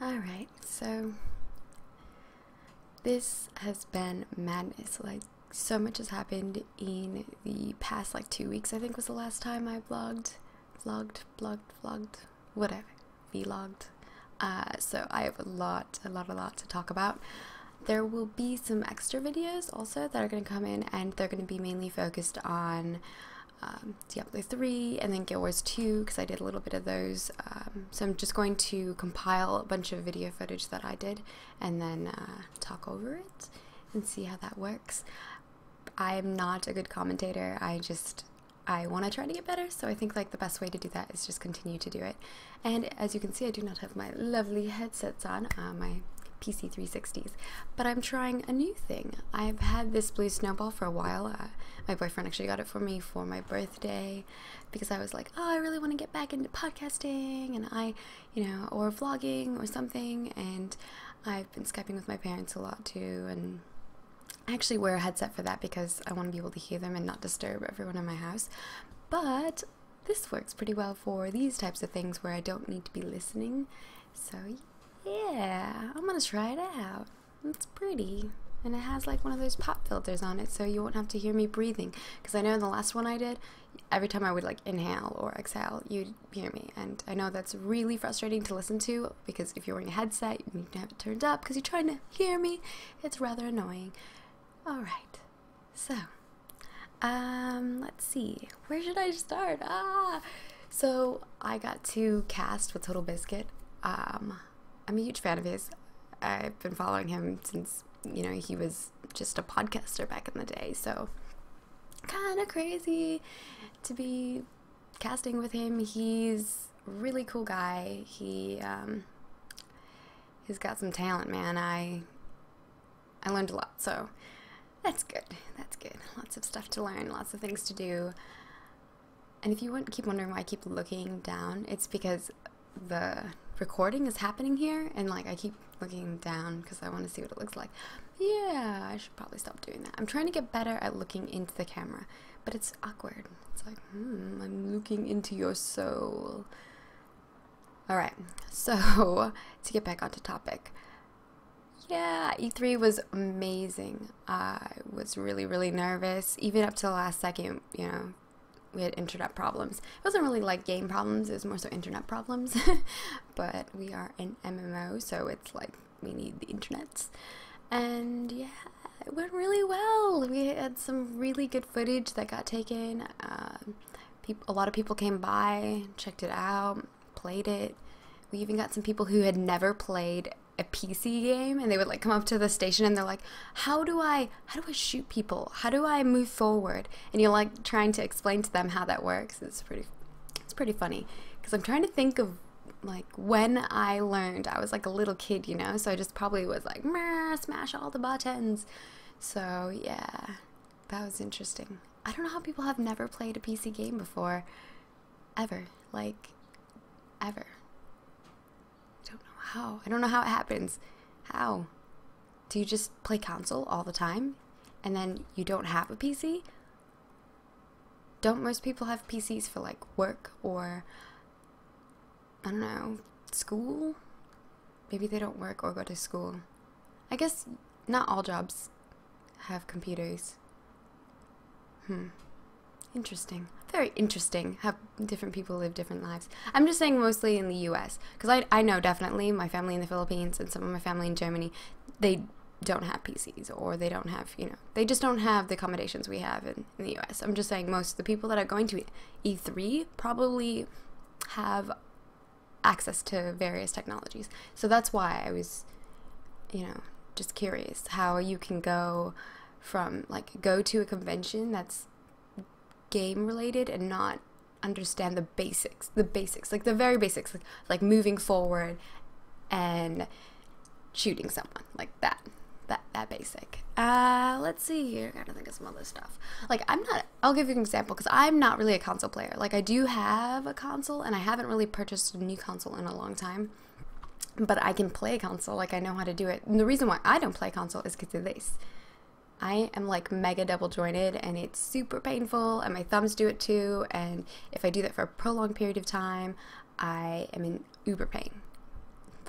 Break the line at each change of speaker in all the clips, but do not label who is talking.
Alright, so this has been madness. Like, so much has happened in the past, 2 weeks, I think was the last time I vlogged, whatever, vlogged. So I have a lot to talk about. There will be some extra videos also that are going to come in, and they're going to be mainly focused on Diablo 3 and then Guild Wars 2, because I did a little bit of those. So I'm just going to compile a bunch of video footage that I did and then talk over it and see how that works. I am not a good commentator. I want to try to get better, so I think the best way to do that is just continue to do it. And as you can see, I do not have my lovely headsets on, my PC 360s, but I'm trying a new thing. I've had this blue snowball for a while. My boyfriend actually got it for me for my birthday because I was like, oh, I really want to get back into podcasting and or vlogging or something, and I've been Skyping with my parents a lot too, and I actually wear a headset for that because I want to be able to hear them and not disturb everyone in my house. But this works pretty well for these types of things where I don't need to be listening. So yeah, I'm gonna try it out. It's pretty, and it has one of those pop filters on it, so you won't have to hear me breathing, because I know in the last one I did, every time I would inhale or exhale, you'd hear me, and I know that's really frustrating to listen to, because if you're wearing a headset, you need to have it turned up because you're trying to hear me. It's rather annoying. Alright, so let's see, where should I start? So I got to cast with Total Biscuit. I'm a huge fan of his. I've been following him since, he was just a podcaster back in the day, so kind of crazy to be casting with him. He's a really cool guy. He's got some talent, man. I learned a lot, so that's good. That's good. Lots of stuff to learn, lots of things to do. And if you keep wondering why I keep looking down, it's because the recording is happening here, and I keep looking down because I want to see what it looks like. Yeah, I should probably stop doing that. I'm trying to get better at looking into the camera, but it's awkward. It's I'm looking into your soul. Alright, so to get back onto topic. Yeah, E3 was amazing. I was really nervous, even up to the last second. We had internet problems. It wasn't really game problems, it was more so internet problems. But we are an MMO, so it's we need the internet. And yeah, it went really well. We had some really good footage that got taken. A lot of people came by, checked it out, played it. We even got some people who had never played a PC game, and they would come up to the station and they're like, how do I shoot people? How do I move forward? And you're trying to explain to them how that works. It's pretty funny, because I'm trying to think of when I learned. I was a little kid, so I just probably was smash all the buttons. So yeah, that was interesting. I don't know how people have never played a PC game before, ever, ever. How? I don't know how it happens. How? Do you just play console all the time and then you don't have a PC? Don't most people have PCs for work or, I don't know, school? Maybe they don't work or go to school. I guess not all jobs have computers. Interesting. Very interesting how different people live different lives. I'm just saying mostly in the US, because I know definitely my family in the Philippines and some of my family in Germany, they don't have PCs, or they don't have, they just don't have the accommodations we have in the US. I'm just saying most of the people that are going to E3 probably have access to various technologies. So that's why I was, just curious how you can go from, go to a convention that's game related and not understand the basics, the very basics, like moving forward and shooting someone, that basic. Let's see here, I gotta think of some other stuff. I'll give you an example, because I'm not really a console player. I do have a console, and I haven't really purchased a new console in a long time, but I can play a console, I know how to do it. And the reason why I don't play console is because of this. I am mega double jointed, and it's super painful, and my thumbs do it too, and if I do that for a prolonged period of time, I am in uber pain.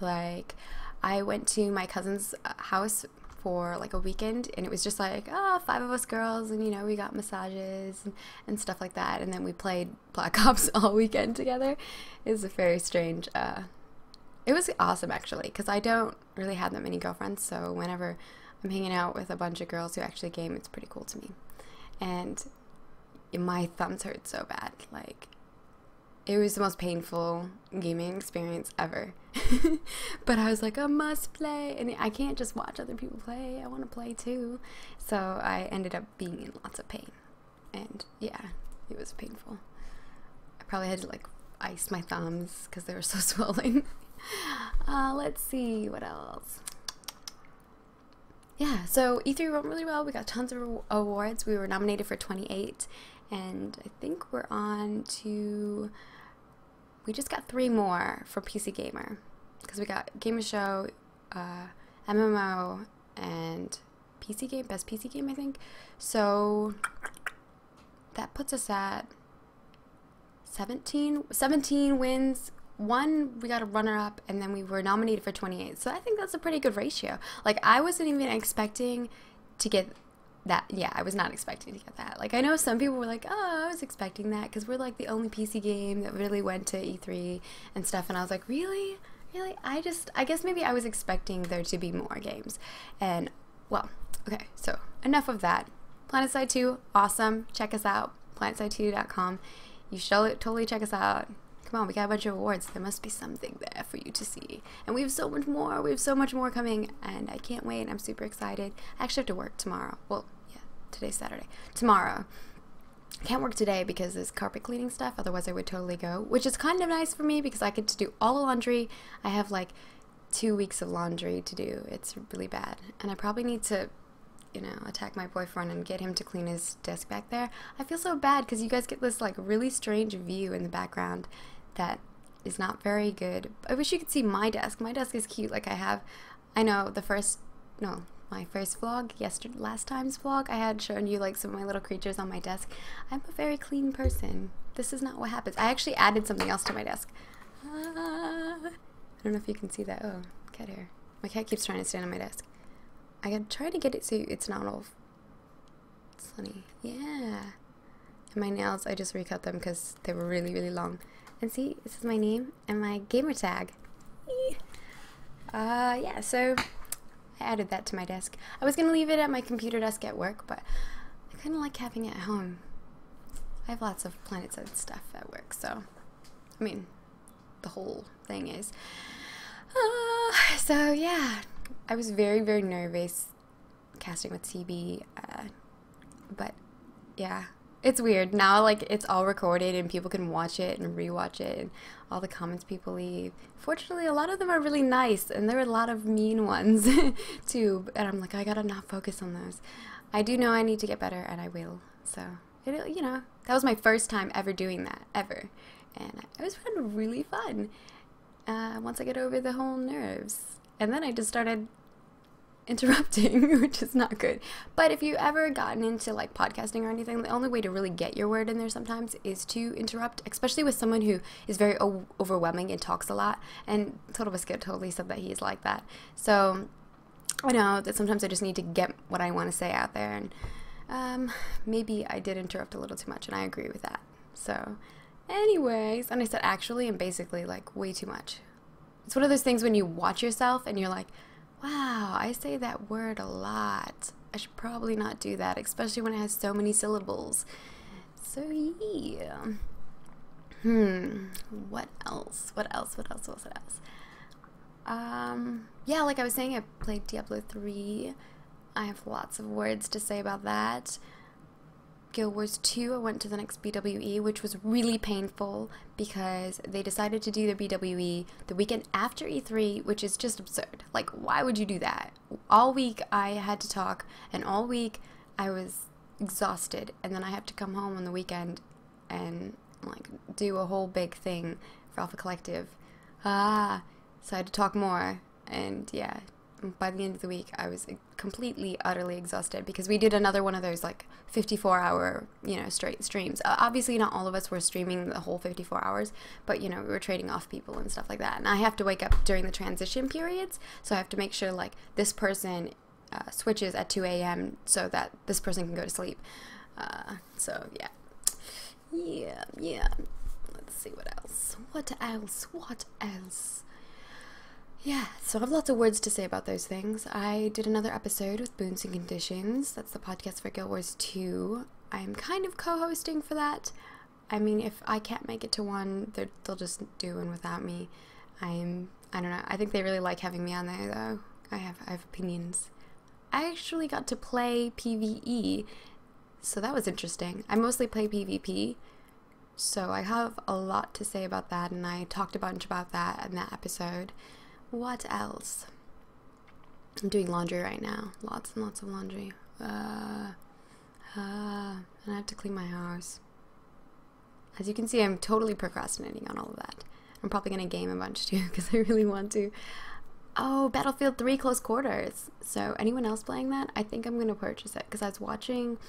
Like, I went to my cousin's house for like a weekend, and it was just like, oh, 5 of us girls, and you know, we got massages and stuff like that, and then we played Black Ops all weekend together. It was a very strange, it was awesome actually, because I don't really have that many girlfriends, so whenever I'm hanging out with a bunch of girls who actually game, it's pretty cool to me. And my thumbs hurt so bad, like, it was the most painful gaming experience ever. But I was like, I must play, and I can't just watch other people play, I want to play too. So I ended up being in lots of pain, and yeah, it was painful. I probably had to like ice my thumbs because they were so swollen. Let's see what else. Yeah, so E3 went really well. We got tons of awards. We were nominated for 28, and I think we're on to, we just got 3 more for PC Gamer, because we got Gamer Show, MMO, and PC Game, Best PC Game, I think. So that puts us at 17 wins. 1, we got a runner-up, and then we were nominated for 28. So I think that's a pretty good ratio. Like, I wasn't even expecting to get that. Yeah, I was not expecting to get that. Like, I know some people were like, oh, I was expecting that, because we're like the only PC game that really went to E3 and stuff. And I was like, really? Really? I guess maybe I was expecting there to be more games. And, well, okay, so enough of that. PlanetSide 2, awesome. Check us out, planetside2.com. You should totally check us out. Come on, we got a bunch of awards. There must be something there for you to see. And we have so much more. We have so much more coming, and I can't wait. I'm super excited. I actually have to work tomorrow. Well, yeah, today's Saturday. Tomorrow. I can't work today because there's carpet cleaning stuff. Otherwise, I would totally go, which is kind of nice for me because I get to do all the laundry. I have like 2 weeks of laundry to do. It's really bad. And I probably need to, you know, attack my boyfriend and get him to clean his desk back there. I feel so bad because you guys get this like really strange view in the background that is not very good. I wish you could see my desk. My desk is cute. Like, I know my first vlog, last time's vlog, I had shown you like some of my little creatures on my desk. I'm a very clean person. This is not what happens. I actually added something else to my desk. I don't know if you can see that. Oh, cat hair. My cat keeps trying to stand on my desk. I gotta try to get it so it's not all sunny. Yeah. And my nails, I just recut them because they were really, really long. And see, this is my name and my gamer tag. Yeah, so I added that to my desk. I was gonna leave it at my computer desk at work, but I kind of like having it at home. I have lots of PlanetSide stuff at work, so, I mean, the whole thing is. So yeah, I was very, very nervous casting with CB, but yeah. It's weird. Now, like, it's all recorded and people can watch it and rewatch it and all the comments people leave. Fortunately, a lot of them are really nice, and there are a lot of mean ones, too. And I'm like, I gotta not focus on those. I do know I need to get better, and I will. So, you know, that was my first time ever doing that, ever. And it was really fun once I get over the whole nerves. And then I just started interrupting, which is not good. But if you ever gotten into like podcasting or anything, the only way to really get your word in there sometimes is to interrupt, especially with someone who is very overwhelming and talks a lot. And Total Biscuit totally said that he's like that. So I know that sometimes I just need to get what I want to say out there, and maybe I did interrupt a little too much, and I agree with that. So anyways, and I said actually and basically like way too much. It's one of those things when you watch yourself and you're like, wow, I say that word a lot. I should probably not do that, especially when it has so many syllables. So yeah. What else? Yeah, like I was saying, I played Diablo 3. I have lots of words to say about that. Guild Wars 2, I went to the next BWE, which was really painful because they decided to do the BWE the weekend after E3, which is just absurd. Like, why would you do that? All week I had to talk, and all week I was exhausted, and then I have to come home on the weekend and, like, do a whole big thing for Alpha Collective. So I had to talk more, and yeah, by the end of the week, I was completely, utterly exhausted because we did another one of those like 54-hour, straight streams. Obviously, not all of us were streaming the whole 54 hours, but, we were trading off people and stuff like that. And I have to wake up during the transition periods, so I have to make sure like this person switches at 2 a.m. so that this person can go to sleep. So, yeah. Yeah. Let's see what else. What else? Yeah, so I have lots of words to say about those things. I did another episode with Boons and Conditions. That's the podcast for Guild Wars 2. I'm kind of co-hosting for that. I mean, if I can't make it to one, they'll just do one without me. I don't know. I think they really like having me on there, though. I have opinions. I actually got to play PvE, so that was interesting. I mostly play PvP, so I have a lot to say about that, and I talked a bunch about that in that episode. What else? I'm doing laundry right now. Lots and lots of laundry. And I have to clean my house. As you can see, I'm totally procrastinating on all of that. I'm probably going to game a bunch too, because I really want to. Oh, Battlefield 3 Close Quarters. So, anyone else playing that? I think I'm going to purchase it, because I was watching,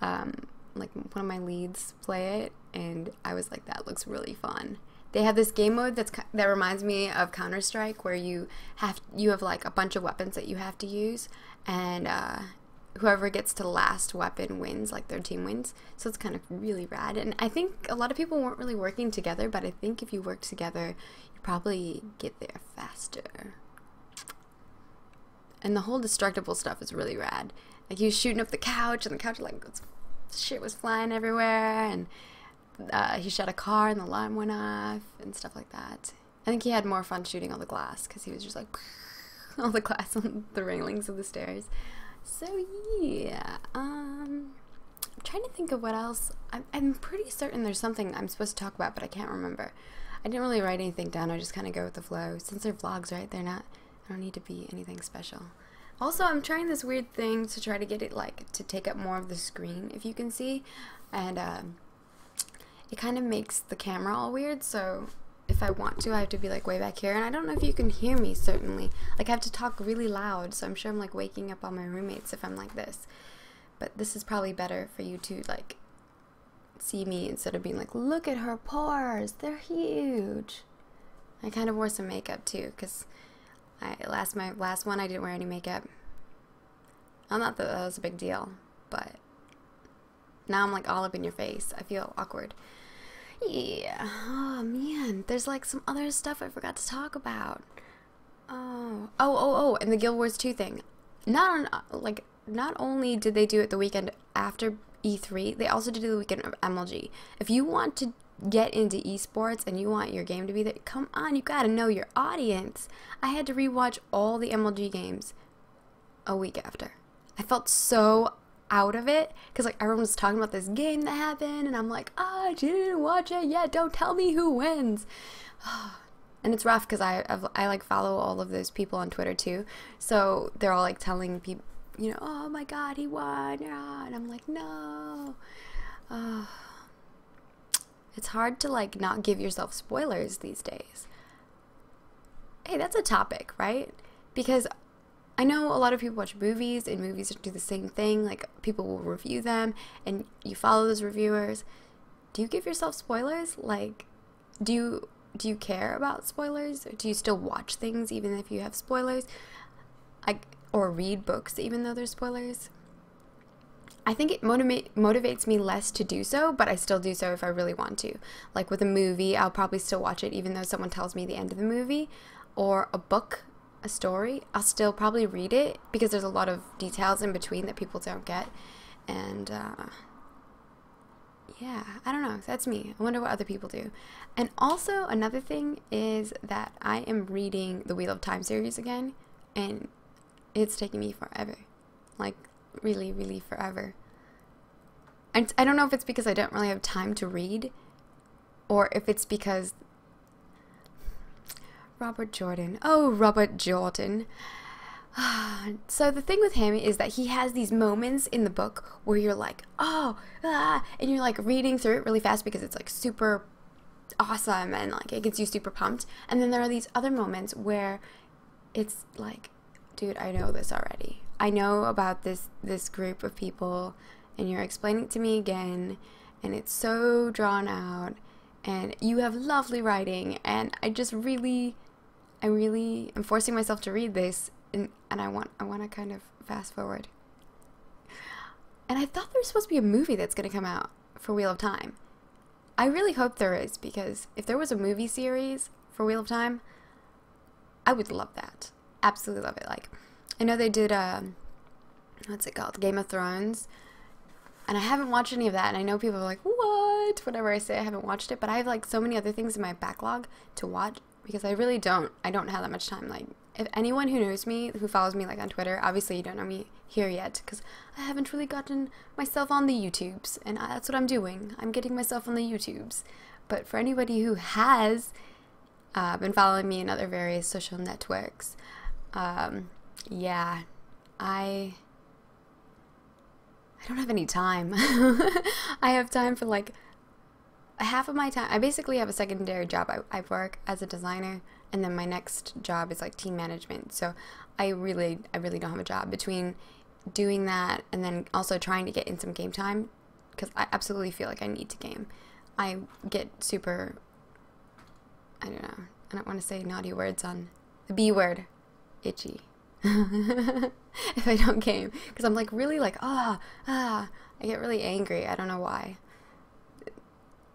like, one of my leads play it, and I was like, that looks really fun. They have this game mode that reminds me of Counter-Strike, where you have like a bunch of weapons that you have to use, and whoever gets to the last weapon wins, like their team wins. So it's kind of really rad. And I think a lot of people weren't really working together, but I think if you work together, you probably get there faster. And the whole destructible stuff is really rad. Like, he was shooting up the couch, and the couch like shit was flying everywhere, and he shot a car and the alarm went off and stuff like that. I think he had more fun shooting all the glass, because he was just like all the glass on the railings of the stairs. So yeah, I'm trying to think of what else. I'm pretty certain there's something I'm supposed to talk about, but I can't remember. I didn't really write anything down. I just kind of go with the flow. Since they're vlogs, right? I don't need to be anything special. Also, I'm trying this weird thing to try to get it like to take up more of the screen, if you can see, and it kind of makes the camera all weird, so if I want to, I have to be like way back here, and I don't know if you can hear me, certainly. Like, I have to talk really loud, so I'm sure I'm like waking up all my roommates if I'm like this. But this is probably better for you to like see me instead of being like, look at her pores, they're huge. I kind of wore some makeup too, because my last one I didn't wear any makeup. Well, not that that was a big deal, but now I'm like all up in your face. I feel awkward. Yeah. Oh man, there's like some other stuff I forgot to talk about. Oh, and the Guild Wars 2 thing. Not only did they do it the weekend after E3, they also did it the weekend of MLG. If you want to get into esports and you want your game to be there, come on, you gotta know your audience. I had to rewatch all the MLG games a week after. I felt so out of it, because like everyone was talking about this game that happened, and I'm like, oh, I didn't watch it yet, don't tell me who wins. And it's rough, because I like follow all of those people on Twitter too, so they're all like telling people, oh my god, he won, and I'm like, no. It's hard to like not give yourself spoilers these days. Hey, that's a topic, right? Because I know a lot of people watch movies, and movies do the same thing. Like, people will review them, and you follow those reviewers. Do you give yourself spoilers? Like, do you care about spoilers? Do you still watch things even if you have spoilers? Or read books even though there's spoilers? I think it motivates me less to do so, but I still do so if I really want to. Like with a movie, I'll probably still watch it even though someone tells me the end of the movie. Or a book, a story, I'll still probably read it because there's a lot of details in between that people don't get. And yeah, I don't know, that's me. I wonder what other people do. And also another thing is that I am reading the Wheel of Time series again, and it's taking me forever. Like, really, really forever. And I don't know if it's because I don't really have time to read, or if it's because Robert Jordan. Oh, Robert Jordan. So the thing with him is that he has these moments in the book where you're like, oh, and you're like reading through it really fast because it's like super awesome and like it gets you super pumped. And then there are these other moments where it's like, dude, I know this already. I know about this group of people, and you're explaining it to me again, and it's so drawn out, and you have lovely writing, and I really am forcing myself to read this, and I want to kind of fast forward. And I thought there was supposed to be a movie that's going to come out for Wheel of Time. I really hope there is, because if there was a movie series for Wheel of Time, I would love that. Absolutely love it. Like, I know they did, what's it called? Game of Thrones. And I haven't watched any of that. And I know people are like, what? Whenever I say I haven't watched it. But I have, like, so many other things in my backlog to watch, because I really don't have that much time. Like, if anyone who knows me, who follows me, like, on Twitter, obviously you don't know me here yet, because I haven't really gotten myself on the YouTubes. And that's what I'm doing. I'm getting myself on the YouTubes. But for anybody who has been following me in other various social networks, yeah, I don't have any time. I have time for like half of my time. I basically have a secondary job. I work as a designer, and then my next job is like team management. So I really don't have a job between doing that and then also trying to get in some game time, because I absolutely feel like I need to game. I get super, I don't want to say naughty words on the B word, itchy. If I don't game, because I'm like really like I get really angry. I don't know why,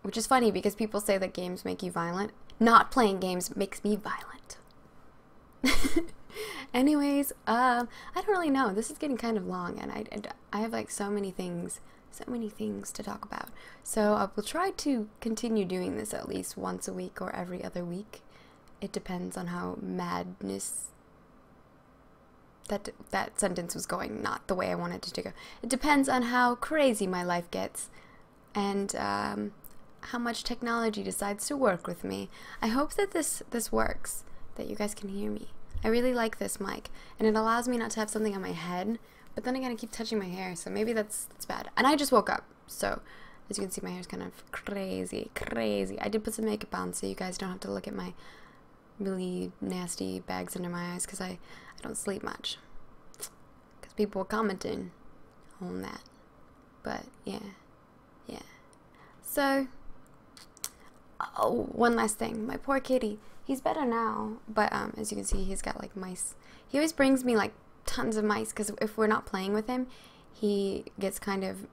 which is funny because people say that games make you violent. Not playing games makes me violent. Anyways, I don't really know. This is getting kind of long, and I have like so many things to talk about. So I will try to continue doing this at least once a week or every other week. It depends on how madness. That sentence was going not the way I wanted it to go. It depends on how crazy my life gets, and how much technology decides to work with me. I hope that this works, that you guys can hear me. I really like this mic, and it allows me not to have something on my head, but then again I keep touching my hair, so maybe that's bad. And I just woke up, so as you can see my hair's kind of crazy. I did put some makeup on so you guys don't have to look at my really nasty bags under my eyes, because I don't sleep much, because people were commenting on that. But yeah. So, oh, one last thing. My poor kitty. He's better now, but as you can see, he's got like mice. He always brings me like tons of mice, because if we're not playing with him, he gets kind of,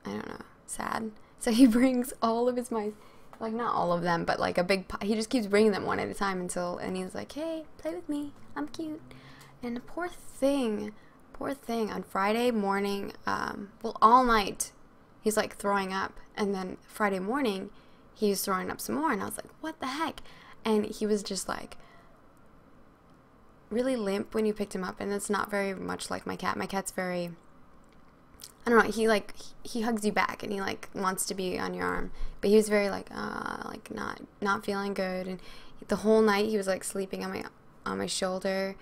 I don't know, sad. So he brings all of his mice. Like, not all of them, but like a big he just keeps bringing them one at a time and he's like, hey, play with me, I'm cute. And the poor thing, on Friday morning, well, all night, he's like throwing up, and then Friday morning, he was throwing up some more, and I was like, what the heck? And he was just like really limp when you picked him up, and that's not very much like my cat. My cat's very, I don't know, he hugs you back, and he like wants to be on your arm, but he was very like not feeling good, and the whole night he was like sleeping on my shoulder,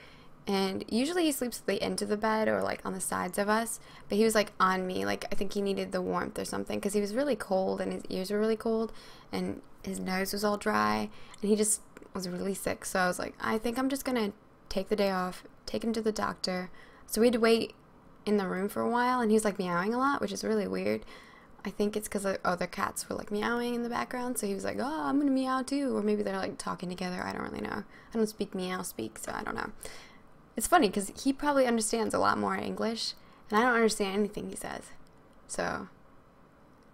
and usually he sleeps at the end of the bed or like on the sides of us, but he was like on me, like I think he needed the warmth or something, because he was really cold and his ears were really cold and his nose was all dry, and he just was really sick. So I was like, I think I'm just gonna take the day off, take him to the doctor. So we had to wait in the room for a while, and he was like meowing a lot, which is really weird. I think it's because other cats were like meowing in the background, so he was like, oh, I'm gonna meow too, or maybe they're like talking together. I don't really know. I don't speak meow speak, so I don't know. It's funny because he probably understands a lot more English, and I don't understand anything he says. So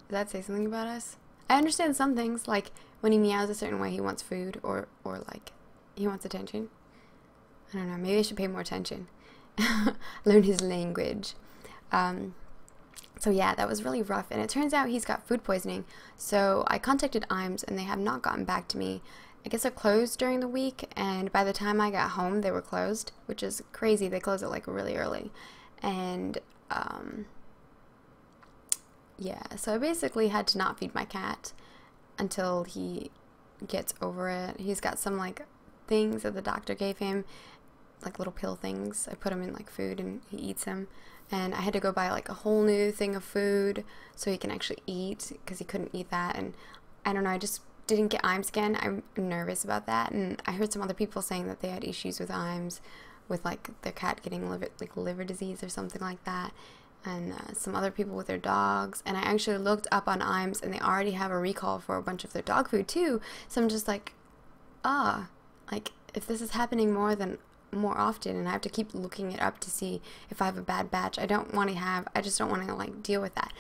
does that say something about us? I understand some things, like when he meows a certain way, he wants food, or like he wants attention. I don't know, maybe I should pay more attention. Learn his language. So yeah, that was really rough, and it turns out he's got food poisoning. So I contacted IMS, and they have not gotten back to me. I guess they're closed during the week, and by the time I got home, they were closed, which is crazy. They close it like really early. And yeah, so I basically had to not feed my cat until he gets over it. He's got some like things that the doctor gave him, like little pill things. I put him in like food, and he eats them. And I had to go buy like a whole new thing of food so he can actually eat, because he couldn't eat that. And I don't know, I just didn't get IMS again. I'm nervous about that, and I heard some other people saying that they had issues with IMS with like their cat getting liver disease or something like that, and some other people with their dogs. And I actually looked up on IAMS, and they already have a recall for a bunch of their dog food too. So I'm just like, like if this is happening more often, and I have to keep looking it up to see if I have a bad batch, I just don't want to like deal with that.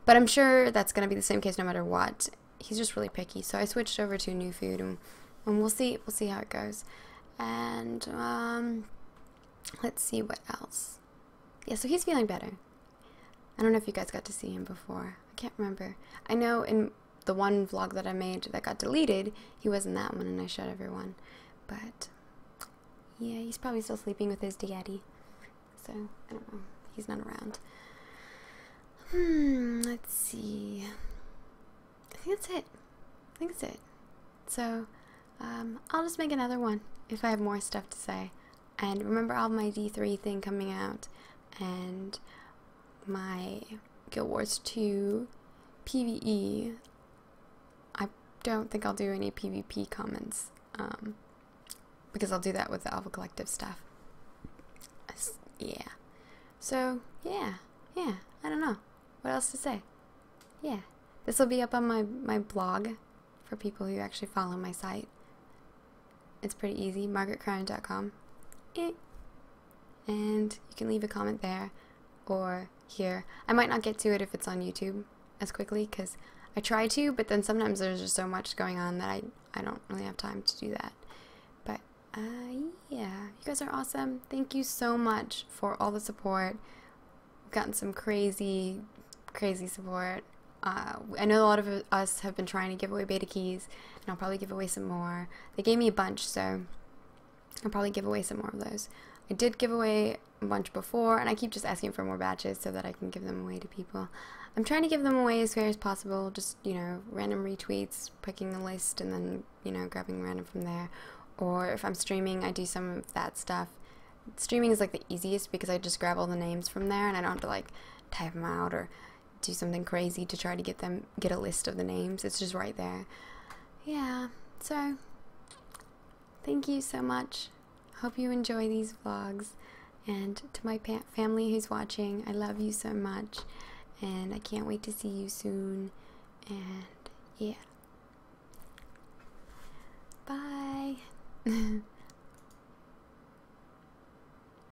But I'm sure that's going to be the same case no matter what. He's just really picky. So I switched over to new food, and we'll see how it goes. And let's see what else. Yeah, so he's feeling better. I don't know if you guys got to see him before. I can't remember. I know in the one vlog that I made that got deleted, he was in that one, and I showed everyone. But yeah, he's probably still sleeping with his daddy. So I don't know. He's not around. Let's see. I think that's it. So I'll just make another one if I have more stuff to say. And remember all my D3 thing coming out, and my Guild Wars 2 PvE. I don't think I'll do any PvP comments, because I'll do that with the Alpha Collective stuff. Yeah. So, yeah, I don't know what else to say. Yeah, this will be up on my blog for people who actually follow my site. It's pretty easy, margaretcrown.com. And you can leave a comment there or here. I might not get to it if it's on YouTube as quickly, because I try to, but then sometimes there's just so much going on that I don't really have time to do that. But yeah, you guys are awesome. Thank you so much for all the support. We've gotten some crazy support. I know a lot of us have been trying to give away beta keys, and I'll probably give away some more. They gave me a bunch, so I'll probably give away some more of those. I did give away a bunch before, and I keep just asking for more batches so that I can give them away to people. I'm trying to give them away as fair as possible, just, you know, random retweets, picking a list, and then, you know, grabbing random from there. Or if I'm streaming, I do some of that stuff. Streaming is like the easiest because I just grab all the names from there, and I don't have to like type them out or do something crazy to try to get a list of the names. It's just right there. Yeah, so thank you so much. Hope you enjoy these vlogs, and to my family who's watching, I love you so much, and I can't wait to see you soon. And yeah, bye.